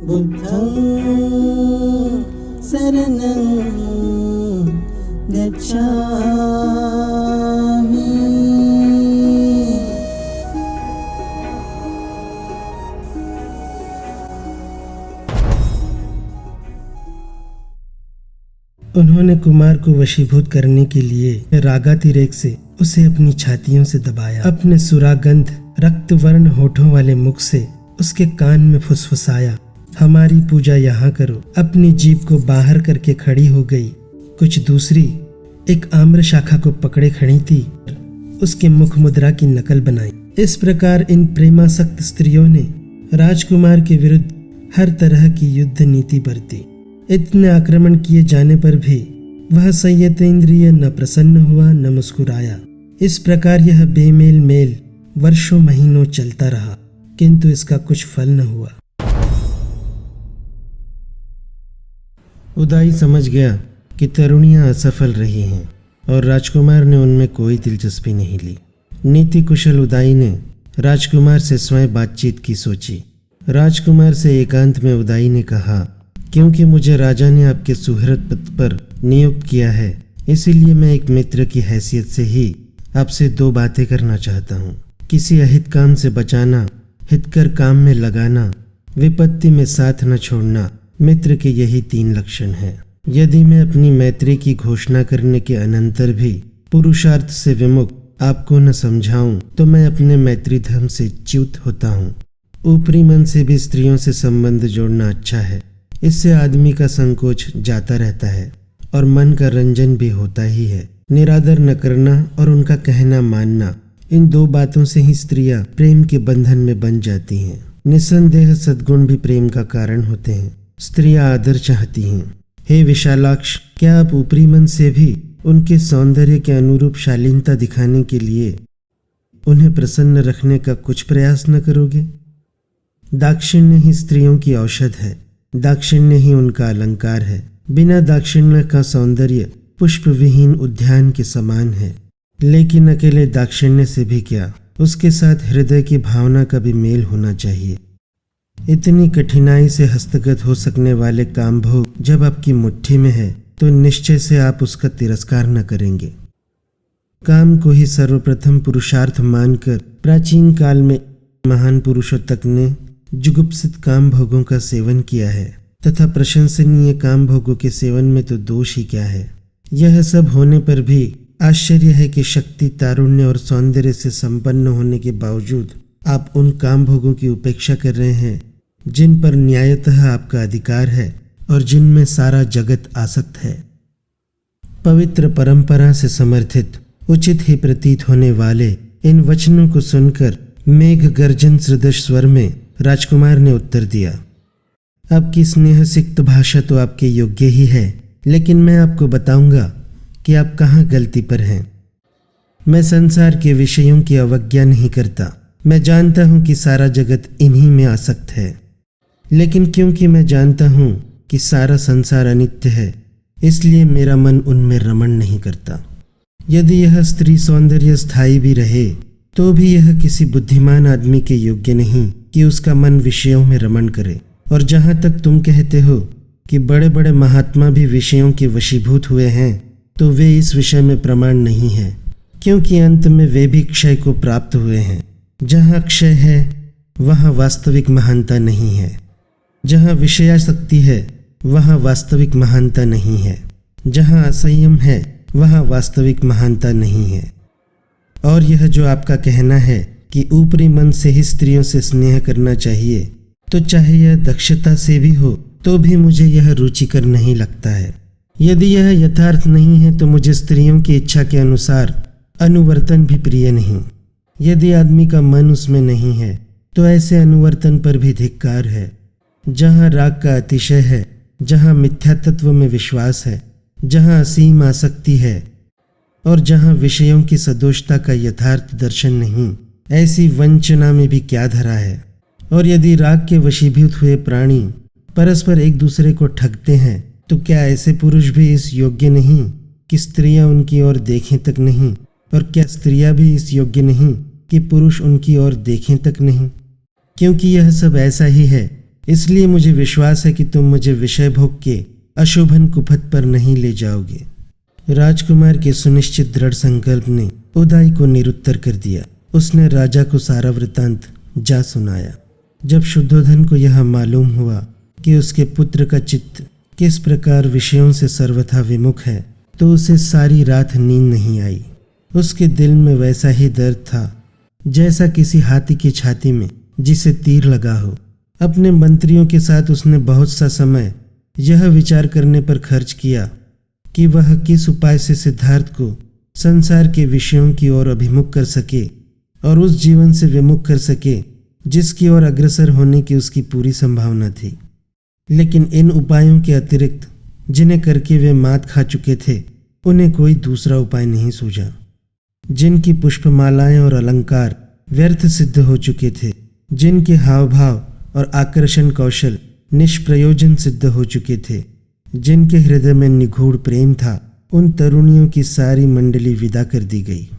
बुद्धं शरणं गच्छामि। उन्होंने कुमार को वशीभूत करने के लिए रागातिरेक से उसे अपनी छातियों से दबाया। अपने सुरागंध रक्तवर्ण होठों वाले मुख से उसके कान में फुसफुसाया, हमारी पूजा यहाँ करो। अपनी जीभ को बाहर करके खड़ी हो गई। कुछ दूसरी एक आम्र शाखा को पकड़े खड़ी थी, उसके मुख मुद्रा की नकल बनाई। इस प्रकार इन प्रेमासक्त स्त्रियों ने राजकुमार के विरुद्ध हर तरह की युद्ध नीति बरती। इतने आक्रमण किए जाने पर भी वह संयतेंद्रिय न प्रसन्न हुआ न मुस्कुराया। इस प्रकार यह बेमेल मेल वर्षों महीनों चलता रहा, किंतु इसका कुछ फल न हुआ। उदाई समझ गया कि तरुणियां असफल रही हैं और राजकुमार ने उनमें कोई दिलचस्पी नहीं ली। नीति कुशल उदाई ने राजकुमार से स्वयं बातचीत की सोची। राजकुमार से एकांत में उदाई ने कहा, क्योंकि मुझे राजा ने आपके सुहृद पद पर नियुक्त किया है, इसीलिए मैं एक मित्र की हैसियत से ही आपसे दो बातें करना चाहता हूँ। किसी अहित काम से बचाना, हितकर काम में लगाना, विपत्ति में साथ न छोड़ना, मित्र के यही 3 लक्षण हैं। यदि मैं अपनी मैत्री की घोषणा करने के अनंतर भी पुरुषार्थ से विमुख आपको न समझाऊं तो मैं अपने मैत्री धर्म से च्युत होता हूँ। ऊपरी मन से भी स्त्रियों से संबंध जोड़ना अच्छा है, इससे आदमी का संकोच जाता रहता है और मन का रंजन भी होता ही है। निरादर न करना और उनका कहना मानना, इन 2 बातों से ही स्त्रियां प्रेम के बंधन में बन जाती हैं। निसंदेह सद्गुण भी प्रेम का कारण होते हैं। स्त्रियां आदर चाहती हैं। हे विशालाक्ष, क्या आप ऊपरी मन से भी उनके सौंदर्य के अनुरूप शालीनता दिखाने के लिए उन्हें प्रसन्न रखने का कुछ प्रयास न करोगे? दाक्षिण्य ही स्त्रियों की औषध है, दाक्षिण्य ही उनका अलंकार है। बिना दाक्षिण्य का सौंदर्य पुष्प विहीन उद्यान के समान है। लेकिन अकेले दाक्षिण्य से भी क्या, उसके साथ हृदय की भावना का भी मेल होना चाहिए। इतनी कठिनाई से हस्तगत हो सकने वाले कामभोग जब आपकी मुट्ठी में है तो निश्चय से आप उसका तिरस्कार न करेंगे। काम को ही सर्वप्रथम पुरुषार्थ मानकर प्राचीन काल में महान पुरुषों तक ने जुगुप्सित काम भोगों का सेवन किया है, तथा प्रशंसनीय काम भोगों के सेवन में तो दोष ही क्या है। यह सब होने पर भी आश्चर्य है कि शक्ति, तारुण्य और सौंदर्य से संपन्न होने के बावजूद आप उन काम भोगों की उपेक्षा कर रहे हैं जिन पर न्यायतः आपका अधिकार है और जिनमें सारा जगत आसक्त है। पवित्र परंपरा से समर्थित उचित ही प्रतीत होने वाले इन वचनों को सुनकर मेघ गर्जन सदृश स्वर में राजकुमार ने उत्तर दिया, आपकी स्नेह सिक्त भाषा तो आपके योग्य ही है, लेकिन मैं आपको बताऊंगा कि आप कहाँ गलती पर हैं। मैं संसार के विषयों की अवज्ञा नहीं करता। मैं जानता हूँ कि सारा जगत इन्हीं में आसक्त है, लेकिन क्योंकि मैं जानता हूँ कि सारा संसार अनित्य है, इसलिए मेरा मन उनमें रमण नहीं करता। यदि यह स्त्री सौंदर्य स्थायी भी रहे तो भी यह किसी बुद्धिमान आदमी के योग्य नहीं कि उसका मन विषयों में रमण करे। और जहाँ तक तुम कहते हो कि बड़े बड़े महात्मा भी विषयों के वशीभूत हुए हैं, तो वे इस विषय में प्रमाण नहीं है, क्योंकि अंत में वे भी क्षय को प्राप्त हुए हैं। जहाँ क्षय है वहाँ वास्तविक महानता नहीं है। जहाँ विषयासक्ति है वहाँ वास्तविक महानता नहीं है। जहाँ असंयम है वहाँ वास्तविक महानता नहीं है। और यह जो आपका कहना है कि ऊपरी मन से ही स्त्रियों से स्नेह करना चाहिए, तो चाहे यह दक्षता से भी हो तो भी मुझे यह रुचिकर नहीं लगता है। यदि यह यथार्थ नहीं है तो मुझे स्त्रियों की इच्छा के अनुसार अनुवर्तन भी प्रिय नहीं। यदि आदमी का मन उसमें नहीं है तो ऐसे अनुवर्तन पर भी धिक्कार है। जहाँ राग का अतिशय है, जहाँ मिथ्यात्व में विश्वास है, जहाँ असीम आसक्ति है और जहाँ विषयों की सदोषता का यथार्थ दर्शन नहीं, ऐसी वंचना में भी क्या धरा है। और यदि राग के वशीभूत हुए प्राणी परस्पर एक दूसरे को ठगते हैं, तो क्या ऐसे पुरुष भी इस योग्य नहीं कि स्त्रियां उनकी ओर देखें तक नहीं, और क्या स्त्रियां भी इस योग्य नहीं कि पुरुष उनकी ओर देखें तक नहीं? क्योंकि यह सब ऐसा ही है इसलिए मुझे विश्वास है कि तुम मुझे विषय भोग के अशोभन कुपथ पर नहीं ले जाओगे। राजकुमार के सुनिश्चित दृढ़ संकल्प ने उदाई को निरुत्तर कर दिया। उसने राजा को सारा वृतांत जा सुनाया। जब शुद्धोधन को यह मालूम हुआ कि उसके पुत्र का चित्त किस प्रकार विषयों से सर्वथा विमुख है, तो उसे सारी रात नींद नहीं आई। उसके दिल में वैसा ही दर्द था जैसा किसी हाथी की छाती में जिसे तीर लगा हो। अपने मंत्रियों के साथ उसने बहुत सा समय यह विचार करने पर खर्च किया कि वह किस उपाय से सिद्धार्थ को संसार के विषयों की ओर अभिमुख कर सके और उस जीवन से विमुख कर सके जिसकी ओर अग्रसर होने की उसकी पूरी संभावना थी। लेकिन इन उपायों के अतिरिक्त जिन्हें करके वे मात खा चुके थे, उन्हें कोई दूसरा उपाय नहीं सूझा। जिनकी पुष्पमालाएं और अलंकार व्यर्थ सिद्ध हो चुके थे, जिनके हाव भाव और आकर्षण कौशल निष्प्रयोजन सिद्ध हो चुके थे, जिनके हृदय में निगूढ़ प्रेम था, उन तरुणियों की सारी मंडली विदा कर दी गई।